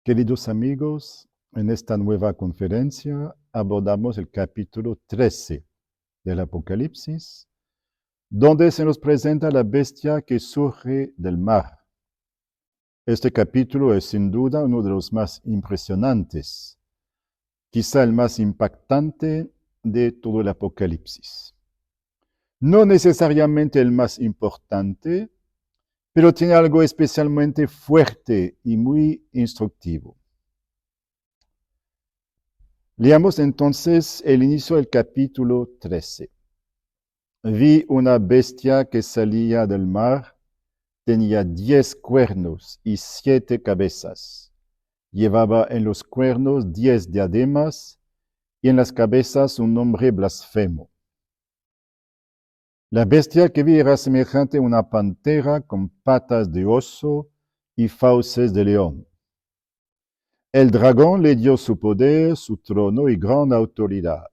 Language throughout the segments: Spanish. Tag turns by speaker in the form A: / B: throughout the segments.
A: Queridos amigos, en esta nueva conferencia abordamos el capítulo 13 del Apocalipsis, donde se nos presenta la bestia que surge del mar. Este capítulo es sin duda uno de los más impresionantes, quizá el más impactante de todo el Apocalipsis. No necesariamente el más importante, pero tiene algo especialmente fuerte y muy instructivo. Leamos entonces el inicio del capítulo 13. Vi una bestia que salía del mar, tenía 10 cuernos y 7 cabezas. Llevaba en los cuernos 10 diademas y en las cabezas un nombre blasfemo. La bestia que vi era semejante a una pantera con patas de oso y fauces de león. El dragón le dio su poder, su trono y gran autoridad.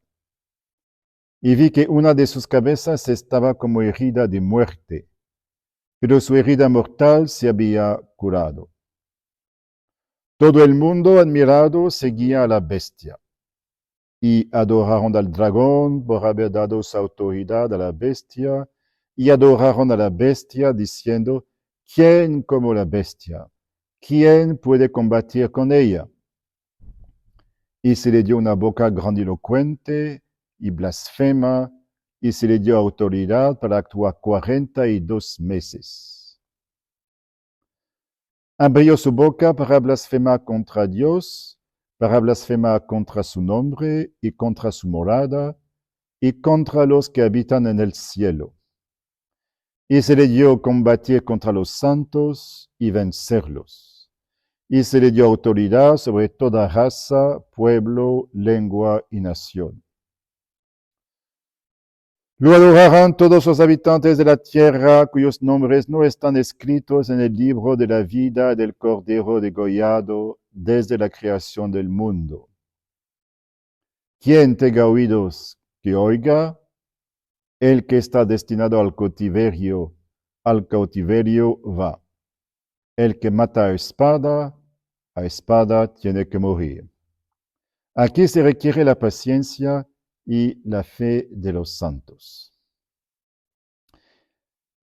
A: Y vi que una de sus cabezas estaba como herida de muerte, pero su herida mortal se había curado. Todo el mundo admirado seguía a la bestia, y adoraron al dragón por haber dado su autoridad a la bestia, y adoraron a la bestia diciendo, ¿quién como la bestia? ¿Quién puede combatir con ella? Y se le dio una boca grandilocuente y blasfema, y se le dio autoridad para actuar 42 meses. Abrió su boca para blasfemar contra Dios, para blasfemar contra su nombre y contra su morada, y contra los que habitan en el cielo. Y se le dio combatir contra los santos y vencerlos. Y se le dio autoridad sobre toda raza, pueblo, lengua y nación. Lo adorarán todos los habitantes de la tierra cuyos nombres no están escritos en el libro de la vida del Cordero degollado desde la creación del mundo. Quien tenga oídos, que oiga. El que está destinado al cautiverio va. El que mata a espada tiene que morir. Aquí se requiere la paciencia y la fe de los santos.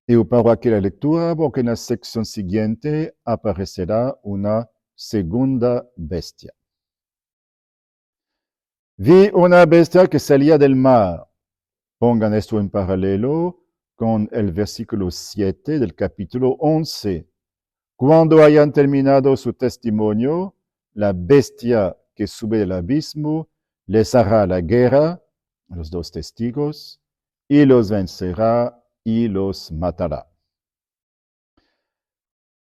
A: Y paro aquí la lectura porque en la sección siguiente aparecerá una segunda bestia. Vi una bestia que salía del mar. Pongan esto en paralelo con el versículo 7 del capítulo 11. Cuando hayan terminado su testimonio, la bestia que sube del abismo les hará la guerra, los dos testigos, y los vencerá y los matará.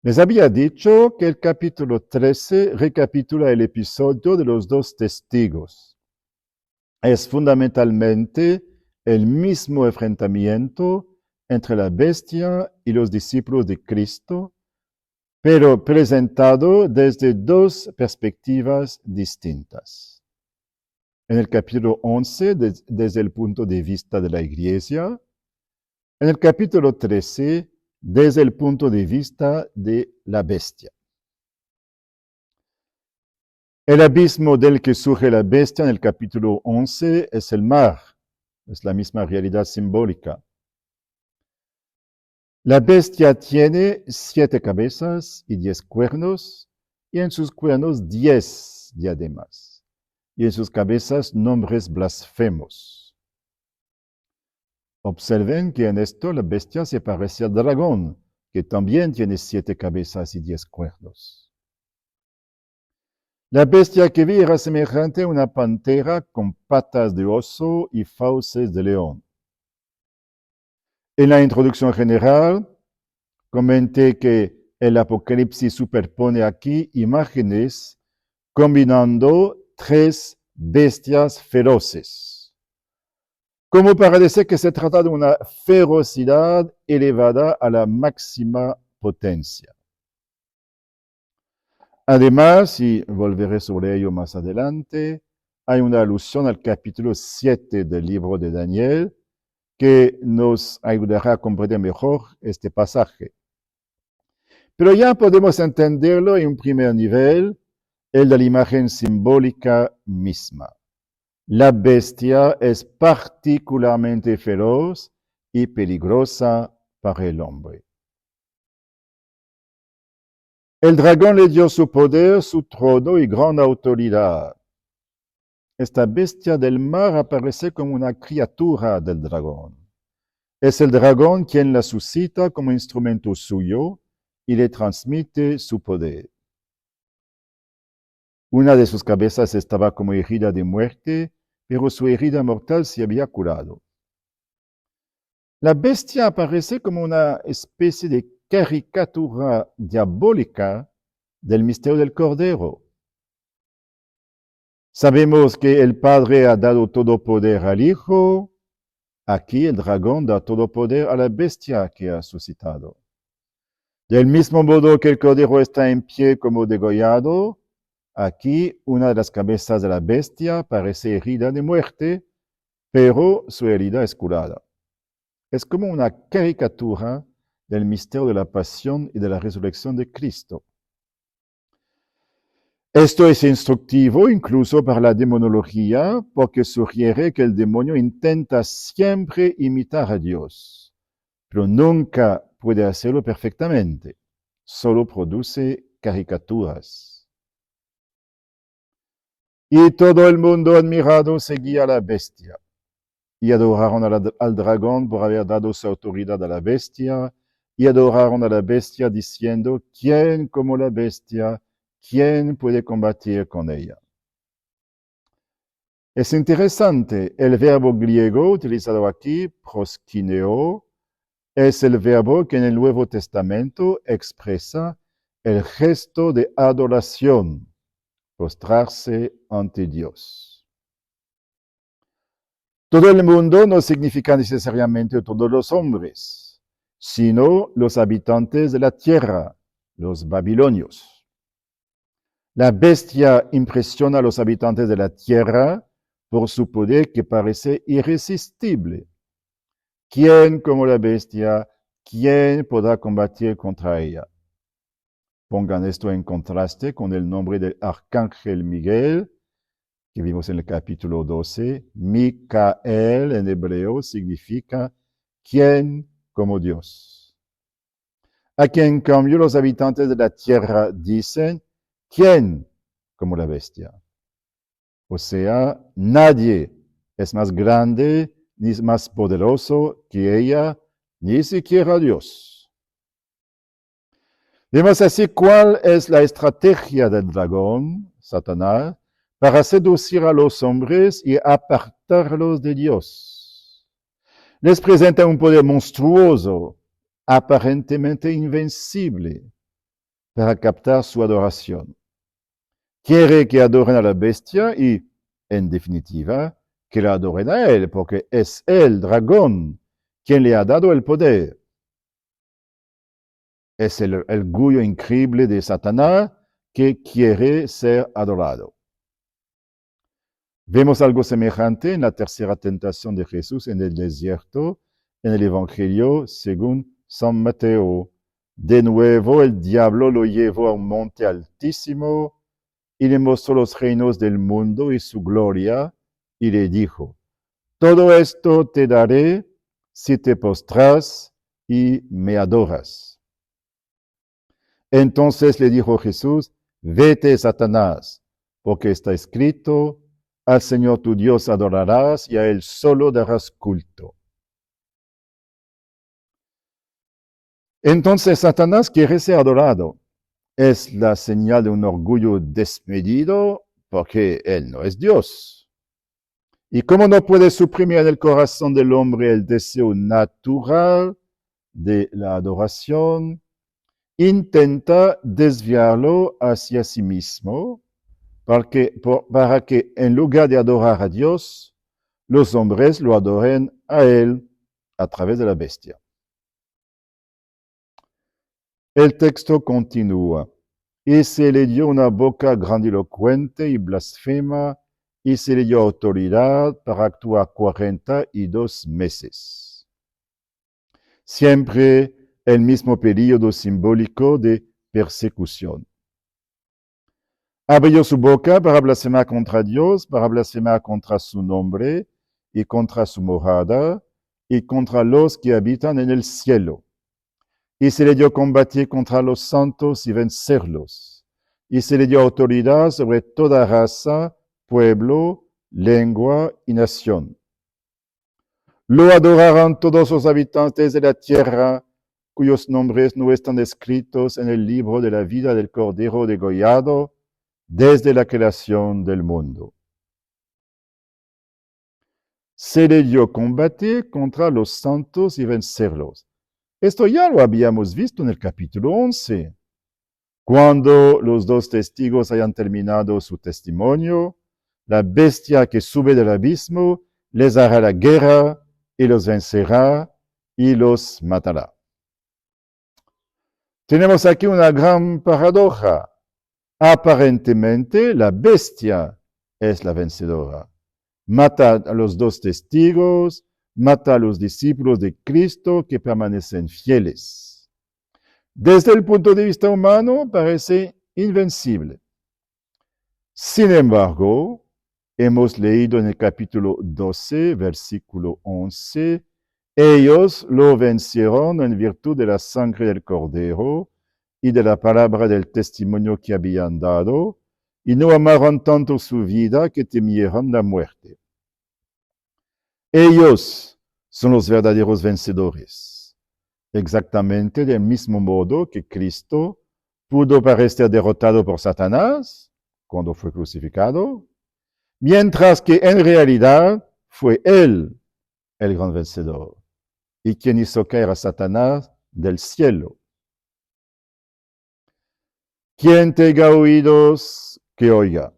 A: Les había dicho que el capítulo 13 recapitula el episodio de los dos testigos. Es fundamentalmente el mismo enfrentamiento entre la bestia y los discípulos de Cristo, pero presentado desde dos perspectivas distintas. En el capítulo 11, desde el punto de vista de la Iglesia. En el capítulo 13, desde el punto de vista de la bestia. El abismo del que surge la bestia en el capítulo 11 es el mar. Es la misma realidad simbólica. La bestia tiene 7 cabezas y 10 cuernos, y en sus cuernos 10 diademas, y en sus cabezas nombres blasfemos. Observen que en esto la bestia se parece al dragón, que también tiene 7 cabezas y 10 cuernos. La bestia que vi era semejante a una pantera con patas de oso y fauces de león. En la introducción general, comenté que el Apocalipsis superpone aquí imágenes combinando 3 bestias feroces, como para decir que se trata de una ferocidad elevada a la máxima potencia. Además, y volveré sobre ello más adelante, hay una alusión al capítulo 7 del libro de Daniel que nos ayudará a comprender mejor este pasaje. Pero ya podemos entenderlo en un primer nivel el de la imagen simbólica misma. La bestia es particularmente feroz y peligrosa para el hombre. El dragón le dio su poder, su trono y gran autoridad. Esta bestia del mar aparece como una criatura del dragón. Es el dragón quien la suscita como instrumento suyo y le transmite su poder. Una de sus cabezas estaba como herida de muerte, pero su herida mortal se había curado. La bestia aparece como una especie de caricatura diabólica del misterio del Cordero. Sabemos que el Padre ha dado todo poder al Hijo. Aquí el dragón da todo poder a la bestia que ha suscitado. Del mismo modo que el Cordero está en pie como degollado, aquí una de las cabezas de la bestia parece herida de muerte, pero su herida es curada. Es como una caricatura del misterio de la pasión y de la resurrección de Cristo. Esto es instructivo incluso para la demonología porque sugiere que el demonio intenta siempre imitar a Dios, pero nunca puede hacerlo perfectamente, solo produce caricaturas. Y todo el mundo admirado seguía a la bestia y adoraron al dragón por haber dado su autoridad a la bestia y adoraron a la bestia diciendo, ¿quién como la bestia? ¿Quién puede combatir con ella? Es interesante, el verbo griego utilizado aquí, proskineo, es el verbo que en el Nuevo Testamento expresa el gesto de adoración, postrarse ante Dios. Todo el mundo no significa necesariamente todos los hombres, sino los habitantes de la tierra, los babilonios. La bestia impresiona a los habitantes de la tierra por su poder que parece irresistible. ¿Quién como la bestia? ¿Quién podrá combatir contra ella? Pongan esto en contraste con el nombre del arcángel Miguel, que vimos en el capítulo 12. Micael en hebreo significa ¿quién como Dios? Aquí en cambio los habitantes de la tierra dicen ¿quién como la bestia? O sea, nadie es más grande ni más poderoso que ella, ni siquiera Dios. Vemos así cuál es la estrategia del dragón, Satanás, para seducir a los hombres y apartarlos de Dios. Les presenta un poder monstruoso, aparentemente invencible, para captar su adoración. Quiere que adoren a la bestia y, en definitiva, que la adoren a él, porque es el dragón quien le ha dado el poder. Es el orgullo increíble de Satanás que quiere ser adorado. Vemos algo semejante en la tercera tentación de Jesús en el desierto, en el Evangelio según San Mateo. De nuevo el diablo lo llevó a un monte altísimo y le mostró los reinos del mundo y su gloria, y le dijo, todo esto te daré si te postras y me adoras. Entonces le dijo Jesús, vete, Satanás, porque está escrito, al Señor tu Dios adorarás y a Él solo darás culto. Entonces Satanás quiere ser adorado. Es la señal de un orgullo desmedido porque Él no es Dios. Y como no puede suprimir en el corazón del hombre el deseo natural de la adoración, intenta desviarlo hacia sí mismo para que en lugar de adorar a Dios, los hombres lo adoren a Él a través de la bestia. El texto continúa. Y se le dio una boca grandilocuente y blasfema, y se le dio autoridad para actuar 42 meses. Siempre el mismo periodo simbólico de persecución. Abrió su boca para blasfemar contra Dios, para blasfemar contra su nombre y contra su morada y contra los que habitan en el cielo. Y se le dio combatir contra los santos y vencerlos. Y se le dio autoridad sobre toda raza, pueblo, lengua y nación. Lo adorarán todos los habitantes de la tierra, cuyos nombres no están escritos en el libro de la vida del Cordero degollado desde la creación del mundo. Se le dio combatir contra los santos y vencerlos. Esto ya lo habíamos visto en el capítulo 11. Cuando los dos testigos hayan terminado su testimonio, la bestia que sube del abismo les hará la guerra y los vencerá y los matará. Tenemos aquí una gran paradoja. Aparentemente, la bestia es la vencedora. Mata a los dos testigos, mata a los discípulos de Cristo que permanecen fieles. Desde el punto de vista humano, parece invencible. Sin embargo, hemos leído en el capítulo 12, versículo 11, ellos lo vencieron en virtud de la sangre del Cordero y de la palabra del testimonio que habían dado, y no amaron tanto su vida que temieron la muerte. Ellos son los verdaderos vencedores, exactamente del mismo modo que Cristo pudo parecer derrotado por Satanás cuando fue crucificado, mientras que en realidad fue Él el gran vencedor y quien hizo caer a Satanás del cielo. Quien tenga oídos, que oiga.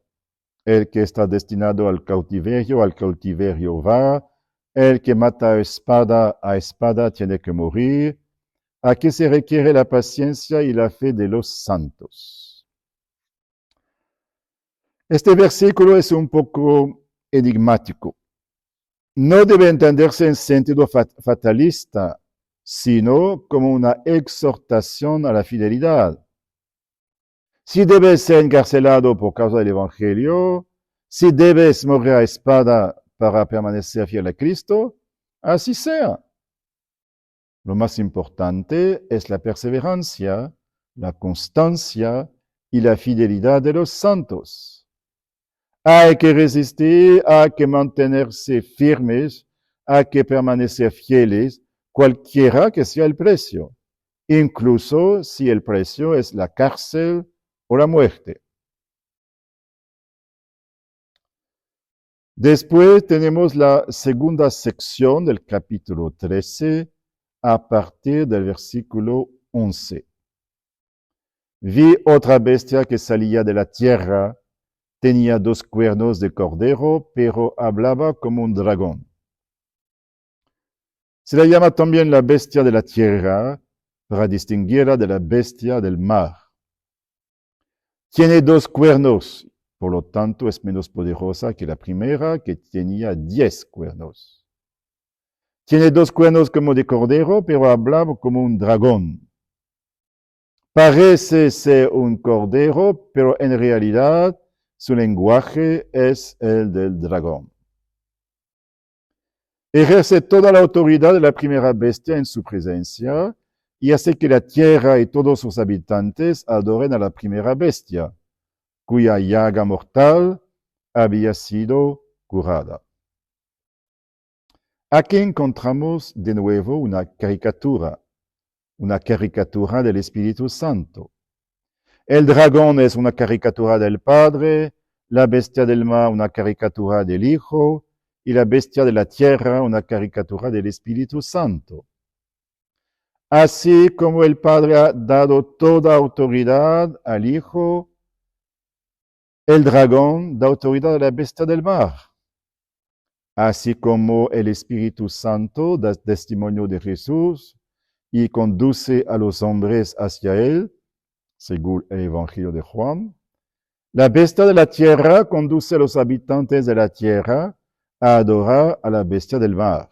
A: El que está destinado al cautiverio va. El que mata a espada tiene que morir. Aquí se requiere la paciencia y la fe de los santos. Este versículo es un poco enigmático. No debe entenderse en sentido fatalista, sino como una exhortación a la fidelidad. Si debes ser encarcelado por causa del Evangelio, si debes morir a espada para permanecer fiel a Cristo, así sea. Lo más importante es la perseverancia, la constancia y la fidelidad de los santos. Hay que resistir, hay que mantenerse firmes, hay que permanecer fieles, cualquiera que sea el precio, incluso si el precio es la cárcel o la muerte. Después tenemos la segunda sección del capítulo 13 a partir del versículo 11. Vi otra bestia que salía de la tierra, tenía 2 cuernos de cordero, pero hablaba como un dragón. Se la llama también la bestia de la tierra para distinguirla de la bestia del mar. Tiene 2 cuernos, por lo tanto es menos poderosa que la primera, que tenía 10 cuernos. Tiene 2 cuernos como de cordero, pero hablaba como un dragón. Parece ser un cordero, pero en realidad su lenguaje es el del dragón. Ejerce toda la autoridad de la primera bestia en su presencia y hace que la tierra y todos sus habitantes adoren a la primera bestia, cuya llaga mortal había sido curada. Aquí encontramos de nuevo una caricatura del Espíritu Santo. El dragón es una caricatura del Padre, la bestia del mar una caricatura del Hijo y la bestia de la tierra una caricatura del Espíritu Santo. Así como el Padre ha dado toda autoridad al Hijo, el dragón da autoridad a la bestia del mar. Así como el Espíritu Santo da testimonio de Jesús y conduce a los hombres hacia Él, según el Evangelio de Juan, la bestia de la tierra conduce a los habitantes de la tierra a adorar a la bestia del mar.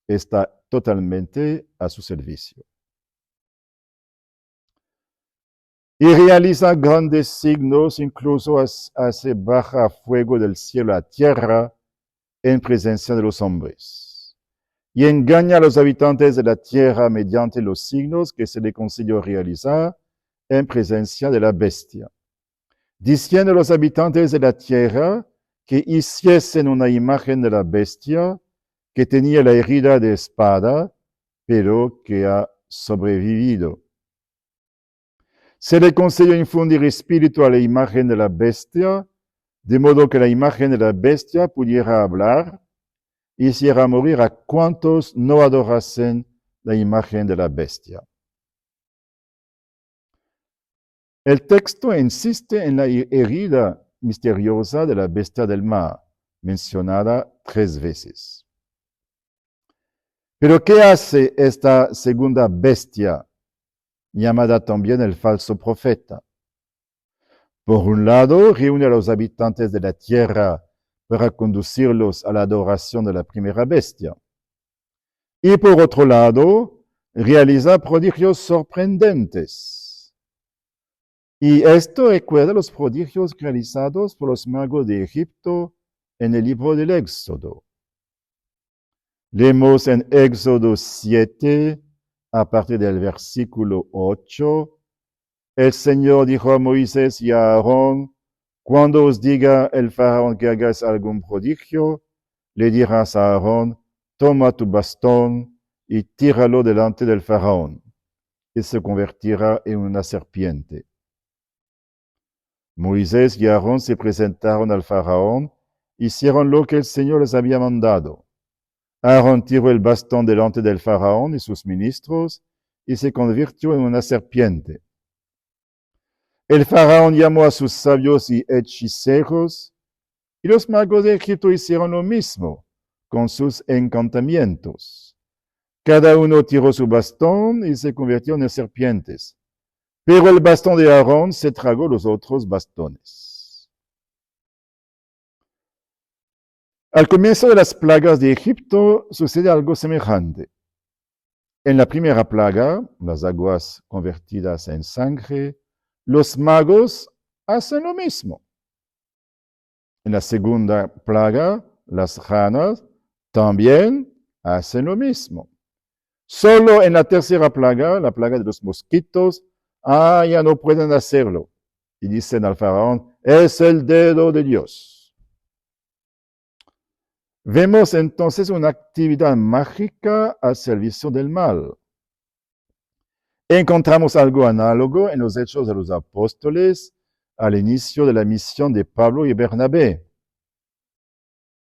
A: Está totalmente a su servicio. y realiza grandes signos, incluso hace baja fuego del cielo a la tierra en presencia de los hombres. Y engaña a los habitantes de la tierra mediante los signos que se le concedió realizar en presencia de la bestia, diciendo a los habitantes de la tierra que hiciesen una imagen de la bestia que tenía la herida de espada, pero que ha sobrevivido. Se le concedió infundir espíritu a la imagen de la bestia, de modo que la imagen de la bestia pudiera hablar y hiciera morir a cuantos no adorasen la imagen de la bestia. El texto insiste en la herida misteriosa de la bestia del mar, mencionada 3 veces. Pero ¿qué hace esta segunda bestia, llamada también el falso profeta? Por un lado, reúne a los habitantes de la tierra para conducirlos a la adoración de la primera bestia. Y por otro lado, realiza prodigios sorprendentes. Y esto recuerda los prodigios realizados por los magos de Egipto en el libro del Éxodo. Leemos en Éxodo 7, a partir del versículo 8, el Señor dijo a Moisés y a Aarón, cuando os diga el faraón que hagáis algún prodigio, le dirás a Aarón, toma tu bastón y tíralo delante del faraón, y se convertirá en una serpiente. Moisés y Aarón se presentaron al faraón, hicieron lo que el Señor les había mandado. Aarón tiró el bastón delante del faraón y sus ministros, y se convirtió en una serpiente. El faraón llamó a sus sabios y hechiceros, y los magos de Egipto hicieron lo mismo con sus encantamientos. Cada uno tiró su bastón y se convirtió en serpientes. Pero el bastón de Aarón se tragó los otros bastones. Al comienzo de las plagas de Egipto sucede algo semejante. En la primera plaga, las aguas convertidas en sangre, los magos hacen lo mismo. En la segunda plaga, las ranas también hacen lo mismo. Solo en la tercera plaga, la plaga de los mosquitos, ya no pueden hacerlo. Y dicen al faraón, es el dedo de Dios. Vemos entonces una actividad mágica al servicio del mal. Encontramos algo análogo en los Hechos de los Apóstoles al inicio de la misión de Pablo y Bernabé.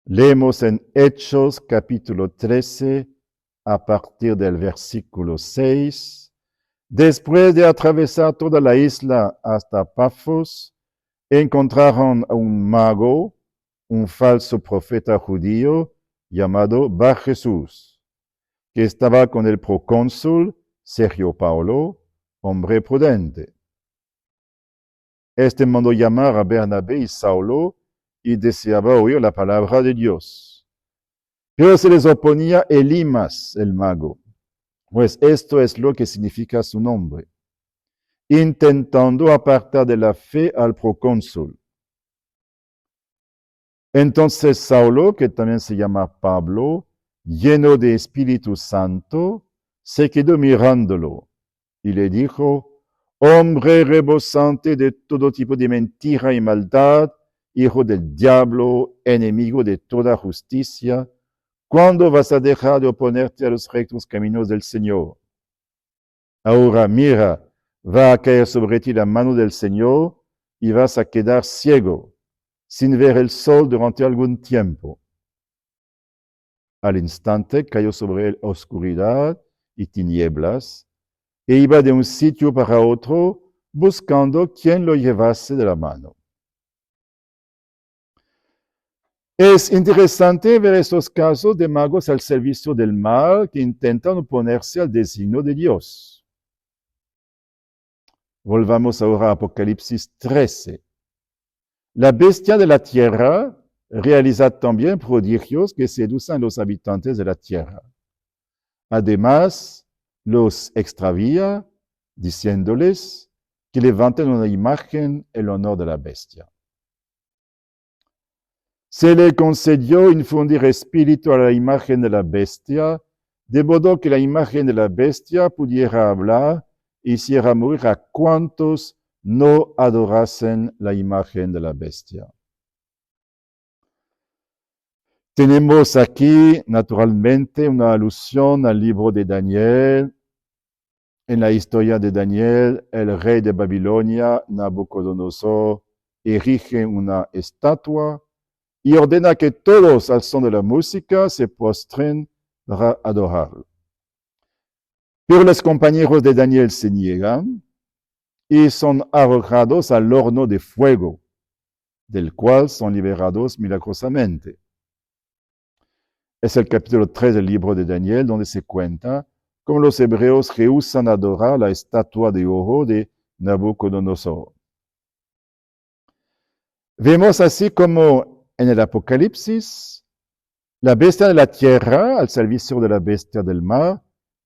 A: Leemos en Hechos capítulo 13 a partir del versículo 6. Después de atravesar toda la isla hasta Pafos, encontraron a un mago, un falso profeta judío llamado Bar Jesús, que estaba con el procónsul Sergio Paulo, hombre prudente. Este mandó llamar a Bernabé y Saulo y deseaba oír la palabra de Dios. Pero se les oponía Elimas, el mago, pues esto es lo que significa su nombre, intentando apartar de la fe al procónsul. Entonces Saulo, que también se llama Pablo, lleno de Espíritu Santo, se quedó mirándolo y le dijo, hombre rebosante de todo tipo de mentira y maldad, hijo del diablo, enemigo de toda justicia, ¿cuándo vas a dejar de oponerte a los rectos caminos del Señor? Ahora mira, va a caer sobre ti la mano del Señor y vas a quedar ciego, sin ver el sol durante algún tiempo. Al instante cayó sobre él oscuridad y tinieblas, e iba de un sitio para otro buscando quien lo llevase de la mano. Es interesante ver estos casos de magos al servicio del mal que intentan oponerse al designio de Dios. Volvamos ahora a Apocalipsis 13. La bestia de la tierra realiza también prodigios que seducen a los habitantes de la tierra. Además, los extravía, diciéndoles, que levanten una imagen en honor de la bestia. Se le concedió infundir espíritu a la imagen de la bestia, de modo que la imagen de la bestia pudiera hablar y hiciera morir a cuantos no adorasen la imagen de la bestia. Tenemos aquí, naturalmente, una alusión al libro de Daniel. En la historia de Daniel, el rey de Babilonia, Nabucodonosor, erige una estatua y ordena que todos, al son de la música, se postren para adorarlo. Pero los compañeros de Daniel se niegan y son arrojados al horno de fuego, del cual son liberados milagrosamente. Es el capítulo 3 del libro de Daniel, donde se cuenta cómo los hebreos rehúsan adorar la estatua de oro de Nabucodonosor. Vemos así como en el Apocalipsis, la bestia de la tierra, al servicio de la bestia del mar,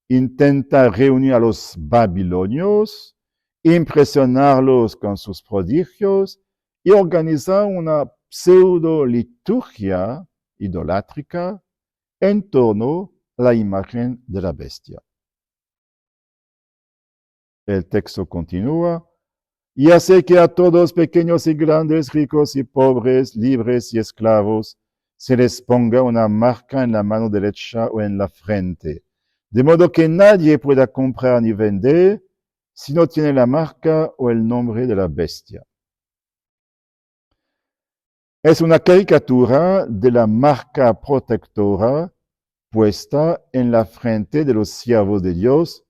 A: intenta reunir a los babilonios, impresionarlos con sus prodigios y organizar una pseudo-liturgia idolátrica en torno a la imagen de la bestia. El texto continúa, y hace que a todos, pequeños y grandes, ricos y pobres, libres y esclavos, se les ponga una marca en la mano derecha o en la frente, de modo que nadie pueda comprar ni vender si no tiene la marca o el nombre de la bestia. Es una caricatura de la marca protectora puesta en la frente de los siervos de Dios,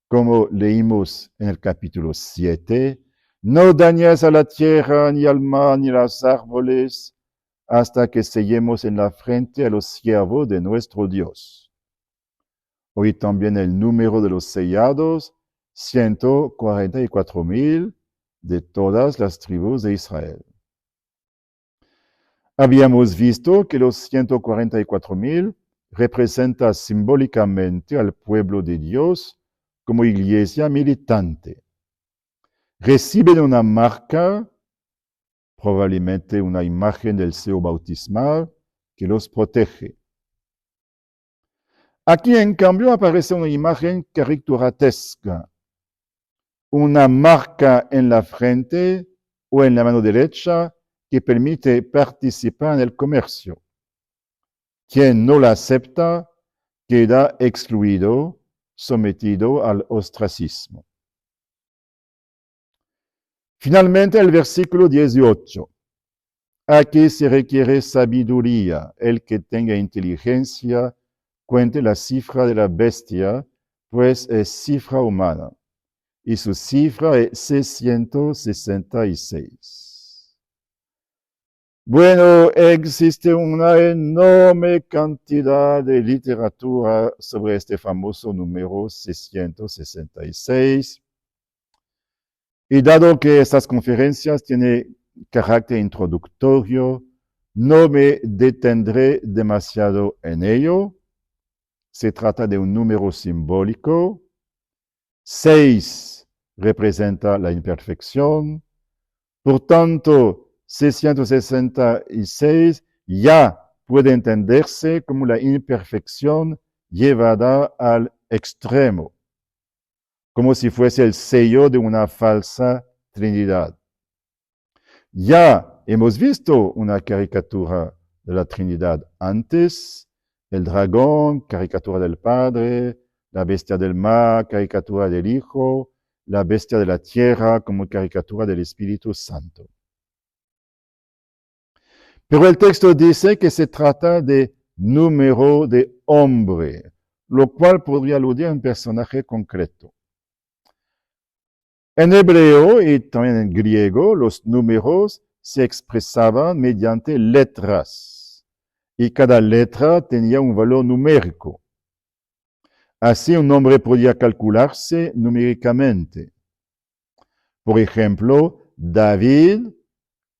A: como leímos en el capítulo 7, no dañes a la tierra, ni al mar, ni a los árboles, hasta que sellemos en la frente a los siervos de nuestro Dios. Hoy también el número de los sellados, 144,000 de todas las tribus de Israel. Habíamos visto que los 144,000 representa simbólicamente al pueblo de Dios como iglesia militante. Reciben una marca, probablemente una imagen del sello bautismal, que los protege. Aquí, en cambio, aparece una imagen caricaturesca, una marca en la frente o en la mano derecha que permite participar en el comercio. Quien no la acepta queda excluido, sometido al ostracismo. Finalmente, el versículo 18. Aquí se requiere sabiduría. El que tenga inteligencia, cuente la cifra de la bestia, pues es cifra humana. Y su cifra es 666. Bueno, existe una enorme cantidad de literatura sobre este famoso número 666. Y dado que estas conferencias tienen carácter introductorio, no me detendré demasiado en ello. Se trata de un número simbólico. 6 representa la imperfección. Por tanto, 666 ya puede entenderse como la imperfección llevada al extremo, como si fuese el sello de una falsa Trinidad. Ya hemos visto una caricatura de la Trinidad antes, el dragón, caricatura del Padre, la bestia del mar, caricatura del Hijo, la bestia de la tierra como caricatura del Espíritu Santo. Pero el texto dice que se trata de número de hombre, lo cual podría aludir a un personaje concreto. En hebreo y también en griego, los números se expresaban mediante letras y cada letra tenía un valor numérico. Así un nombre podía calcularse numéricamente. Por ejemplo, David,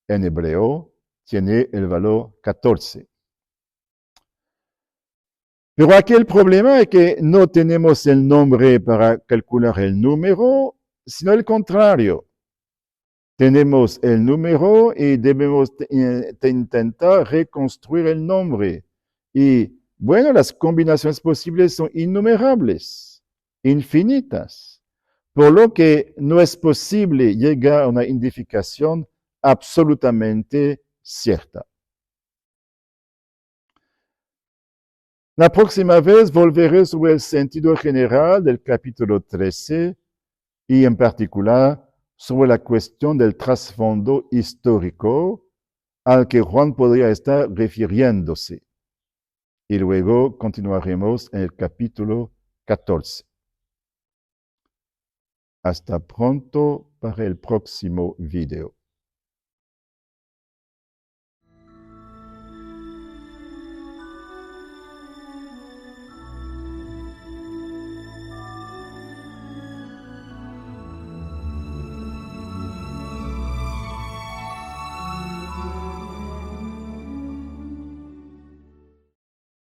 A: en hebreo, tiene el valor 14. Pero aquí el problema es que no tenemos el nombre para calcular el número, sino el contrario. Tenemos el número y debemos intentar reconstruir el nombre. Y bueno, las combinaciones posibles son innumerables, infinitas, por lo que no es posible llegar a una identificación absolutamente cierta. La próxima vez volveré sobre el sentido general del capítulo 13 y en particular sobre la cuestión del trasfondo histórico al que Juan podría estar refiriéndose. Y luego continuaremos en el capítulo 14. Hasta pronto para el próximo video.